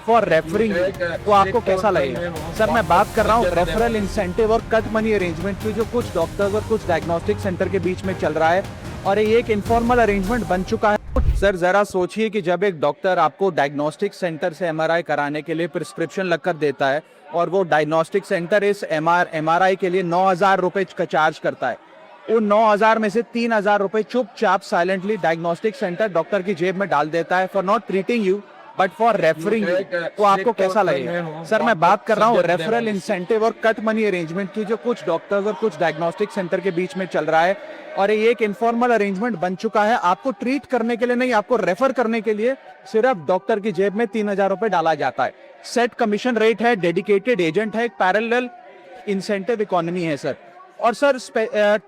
For referring, वो आपको कैसा लगेगा? सर मैं बात कर रहा हूँ रेफरल इंसेंटिव और कट मनी अरेंजमेंट की, जो कुछ डॉक्टर्स और कुछ डायग्नोस्टिक सेंटर के बीच में चल रहा है और ये एक इनफॉर्मल अरेंजमेंट बन चुका है। सर जरा सोचिए कि जब एक डॉक्टर आपको डायग्नोस्टिक सेंटर से एमआरआई कराने के लिए प्रिस्क्रिप्शन लगकर देता है और वो डायग्नोस्टिक सेंटर इस एमआरआई के लिए 9,000 रुपए का चार्ज करता है, उन 9,000 में से 3,000 रुपए चुपचाप साइलेंटली डायग्नोस्टिक सेंटर डॉक्टर की जेब में डाल देता है for not treating you but for referring, वो आपको कैसा लगेगा? सर मैं बात कर रहा हूँ रेफरल इंसेंटिव और कट मनी अरेंजमेंट की, जो कुछ डॉक्टर्स और कुछ डायग्नोस्टिक सेंटर के बीच में चल रहा है और ये एक इनफॉर्मल अरेंजमेंट बन चुका है। आपको ट्रीट करने के लिए नहीं, आपको रेफर करने के लिए सिर्फ डॉक्टर की जेब में 3,000 रुपए डाला जाता है। सेट कमीशन रेट है, डेडिकेटेड एजेंट है, एक पैरेलल इंसेंटिव इकोनॉमी है सर। और सर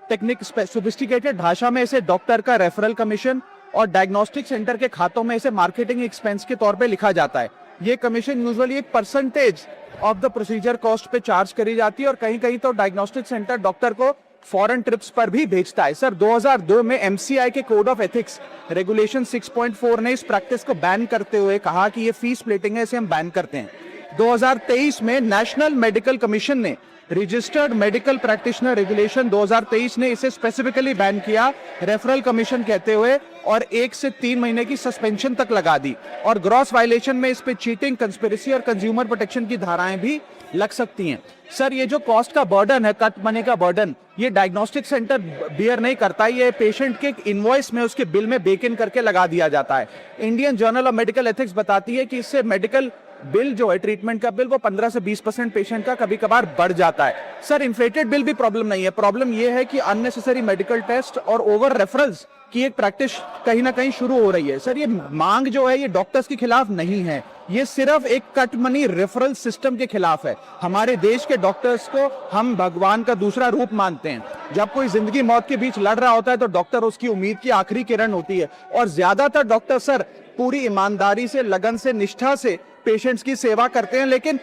टेक्निक सोफिस्टिकेटेड भाषा में इसे डॉक्टर का रेफरल कमीशन और डायग्नोस्टिक सेंटर के खातों में इसे मार्केटिंग एक्सपेंस के तौर पे लिखा जाता है। ये कमीशन यूजुअली एक percentage of the procedure cost पे चार्ज करी जाती है और कहीं कहीं तो डायग्नोस्टिक सेंटर डॉक्टर को फॉरेन ट्रिप्स पर भी भेजता है। सर 2002 में एमसीआई के कोड ऑफ एथिक्स रेगुलेशन 6.4 ने इस प्रैक्टिस को बैन करते हुए कहा कि ये फीस स्प्लिटिंग है, इसे हम बैन करते हैं। 2023 में नेशनल मेडिकल कमीशन ने रजिस्टर्ड मेडिकल प्रैक्टिशनर रेगुलेशन 2023 ने इसे स्पेसिफिकली बैन किया, रेफरल कमीशन कहते हुए, और 1 से 3 महीने की सस्पेंशन तक लगा दी। और ग्रॉस वायलेशन में इस पे चीटिंग, कंस्पिरेसी और कंज्यूमर प्रोटेक्शन की धाराएं भी लग सकती हैं। सर ये जो कॉस्ट का बर्डन है, कट मनी का बर्डन, ये डायग्नोस्टिक सेंटर बियर नहीं करता, ये पेशेंट के इनवॉइस में, उसके बिल में बेक इन करके लगा दिया जाता है। Indian journal of medical ethics बताती है कि इससे मेडिकल बिल जो है, ट्रीटमेंट का बिल, वो 15 से 20% पेशेंट का कभी कभार बढ़ जाता है। सर इन्फ्लेटेड बिल भी प्रॉब्लम नहीं है, प्रॉब्लम ये है कि अननेसेसरी मेडिकल टेस्ट और ओवर रेफरल्स की एक प्रैक्टिस कहीं ना कहीं शुरू हो रही है। सर ये मांग जो है ये डॉक्टर्स के खिलाफ नहीं है, ये सिर्फ एक कट मनी रेफरल सिस्टम के खिलाफ है। हमारे देश के डॉक्टर्स को हम भगवान का दूसरा रूप मानते हैं। जब कोई जिंदगी मौत के बीच लड़ रहा होता है तो डॉक्टर उसकी उम्मीद की आखिरी किरण होती है और ज्यादातर डॉक्टर सर पूरी ईमानदारी से, लगन से, निष्ठा से पेशेंट्स की सेवा करते हैं। लेकिन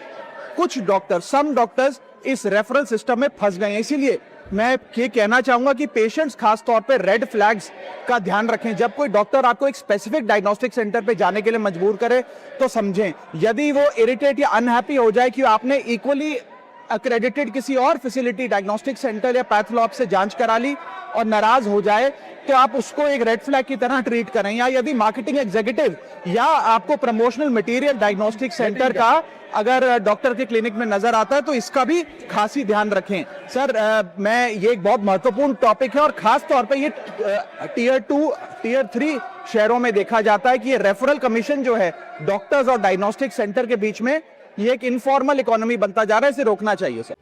कुछ डॉक्टर, सम डॉक्टर्स इस रेफरल सिस्टम में फंस गए हैं। इसीलिए मैं ये कहना चाहूंगा कि पेशेंट्स खास तौर पे रेड फ्लैग्स का ध्यान रखें। जब कोई डॉक्टर आपको एक स्पेसिफिक डायग्नोस्टिक सेंटर पे जाने के लिए मजबूर करे तो समझें, यदि वो इरिटेट या अनहैप्पी हो जाए कि आपने इक्वली अक्रेडिटेड किसी और फैसिलिटी, डायग्नोस्टिक सेंटर या पैथोलॉब से जांच करा ली और नाराज हो जाए, तो आप उसको एक रेड फ्लैग की तरह ट्रीट करें। या यदि मार्केटिंग एग्जीक्यूटिव या आपको प्रमोशनल मटेरियल डायग्नोस्टिक सेंटर का अगर डॉक्टर के क्लिनिक में नजर आता है तो इसका भी खासी ध्यान रखें। सर मैं ये एक बहुत महत्वपूर्ण टॉपिक है और खास तौर पे ये टीयर 2, टीयर 3 शहरों में देखा जाता है कि ये रेफरल कमीशन जो है डॉक्टर्स और डायग्नोस्टिक सेंटर के बीच में, ये एक इनफॉर्मल इकोनॉमी बनता जा रहा है, इसे रोकना चाहिए सर।